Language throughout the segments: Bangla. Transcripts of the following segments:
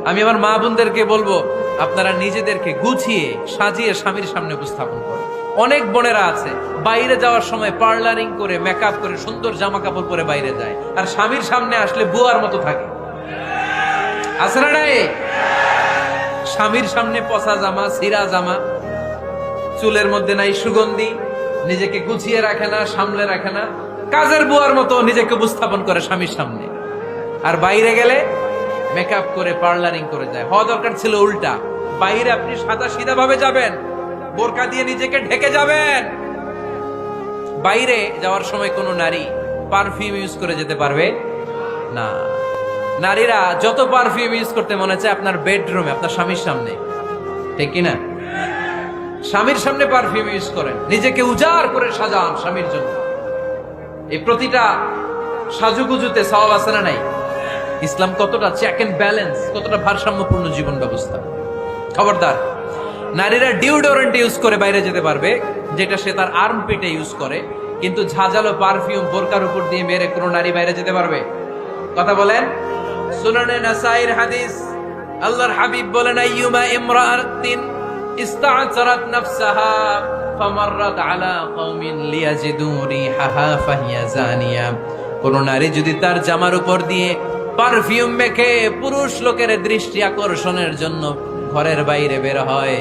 আমি আমার মা বোনদেরকে বলবো, আপনারা নিজেদেরকে গুছিয়ে সাজিয়ে স্বামীর সামনে উপস্থাপন করেন। অনেক বোনেরা আছে বাইরে যাওয়ার সময় পার্লারিং করে মেকআপ করে সুন্দর জামা কাপড় পরে বাইরে যায়, আর স্বামীর সামনে আসলে বুয়ার মতো থাকে। আছে না নাই? স্বামীর সামনে পচা জামা, ছিঁড়া জামা, চুলের মধ্যে নাই সুগন্ধি, নিজেকে গুছিয়ে রাখে না, সামলে রাখে না, কাজের বুয়ার মতো নিজেকে উপস্থাপন করে স্বামীর সামনে। আর বাইরে গেলে মেকআপ করে পার্লারিং করে যায়। হওয়া দরকার ছিল উল্টা, বাইরে আপনি সাদা সিধা ভাবে যাবেন, বোরকা দিয়ে নিজেকে ঢেকে যাবেন। বাইরে যাওয়ার সময় কোনো নারী পারফিউম ইউজ করে যেতে পারবে না। নারীরা যত পারফিউম ইউজ করতে মনে চায় আপনার বেডরুমে, আপনার স্বামীর সামনে, ঠিক কিনা? স্বামীর সামনে পারফিউম ইউজ করেন, নিজেকে উজাড় করে সাজান স্বামীর জন্য। এই প্রতিটা সাজুগুজুতে সওয়াব আছে না নাই? ইসলাম কতটা চেক এন্ড ব্যালেন্স, কতটা ভারসাম্যপূর্ণ জীবন ব্যবস্থা। খবরদার, নারীরা ডিওডোরেন্ট ইউজ করে বাইরে যেতে পারবে, যেটা সে তার আর্মপিটে ইউজ করে, কিন্তু ঝাঁঝালো পারফিউম বোরকার উপর দিয়ে মেরে কোনো নারী বাইরে যেতে পারবে? কথা বলেন। সুনানে নাসাইর হাদিস, আল্লাহর হাবিব বলেন, আইয়ুমা ইমরাআতিন ইস্তা'তারাত নাফসাহা ফামাররাত আলা কওমিন লিয়াজিদু রিহাহা ফাহিয়া জানিয়া। কোন নারী যদি তার জামার উপর দিয়ে পারফিউম মেখে পুরুষ লোকের দৃষ্টি আকর্ষণের জন্য ঘরের বাইরে বের হয়,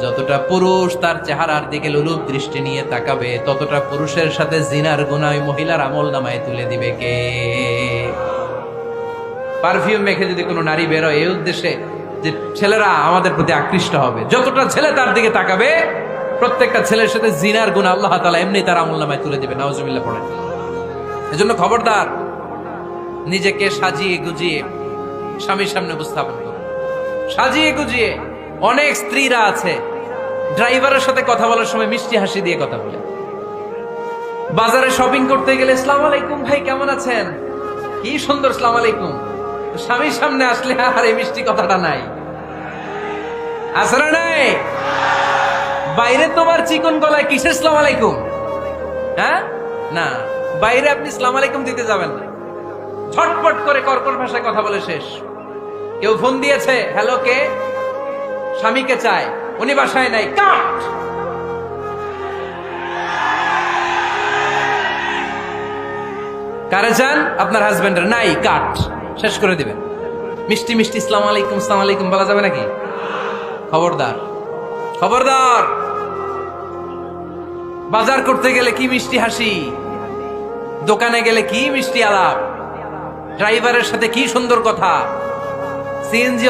যতটা পুরুষ তার চেহারার দিকে লোলুপ দৃষ্টি নিয়ে তাকাবে, ততটা পুরুষের সাথে জিনার গুনাহ ওই মহিলার আমলনামায় তুলে দিবে কে? পারফিউম মেখে যদি কোনো নারী বের হয় এই উদ্দেশ্যে যে ছেলেরা আমাদের প্রতি আকৃষ্ট হবে, যতটা ছেলে তার দিকে তাকাবে, প্রত্যেকটা ছেলের সাথে জিনার গুনাহ আল্লাহ তাআলা এমনি তার আমলনামায় তুলে দিবে। নাউজুবিল্লাহ পড়েন। এজন্য খবরদার, নিজেকে সাজিয়ে গুজিয়ে স্বামীর সামনে উপস্থাপন করো, সাজিয়ে গুজিয়ে। অনেক স্ত্রীরা আছে ড্রাইভারের সাথে কথা বলার সময় মিষ্টি হাসি দিয়ে কথা বলে। বাজারে শপিং করতে গেলে আসসালামু আলাইকুম ভাই, কেমন আছেন? কি সুন্দর আসসালামু আলাইকুম। স্বামীর সামনে আসলে আর এই মিষ্টি কথাটা নাই। আসরা নাই? বাইরে তোমার চিকন গলায় কিসের আসসালামু আলাইকুম? হ্যাঁ, না, বাইরে আপনি আসসালামু আলাইকুম দিতে যাবেন না। ঝটপট করে কর্কশ ভাষায় কথা বলে শেষ। কেউ ফোন দিয়েছে, হ্যালো, কে? স্বামীকে চায়, উনি বাসায় নাই, কাট। কারে চান? আপনার হাজবেন্ডের, নাই, কাট। শেষ করে দিবেন। মিষ্টি মিষ্টি আসসালামু আলাইকুম, আসসালামু আলাইকুম বলা যাবে নাকি? খবরদার, খবরদার। বাজার করতে গেলে কি মিষ্টি হাসি, দোকানে গেলে কি মিষ্টি আলাপ, ড্রাইভারের সাথে কি সুন্দর কথা, সিএনজি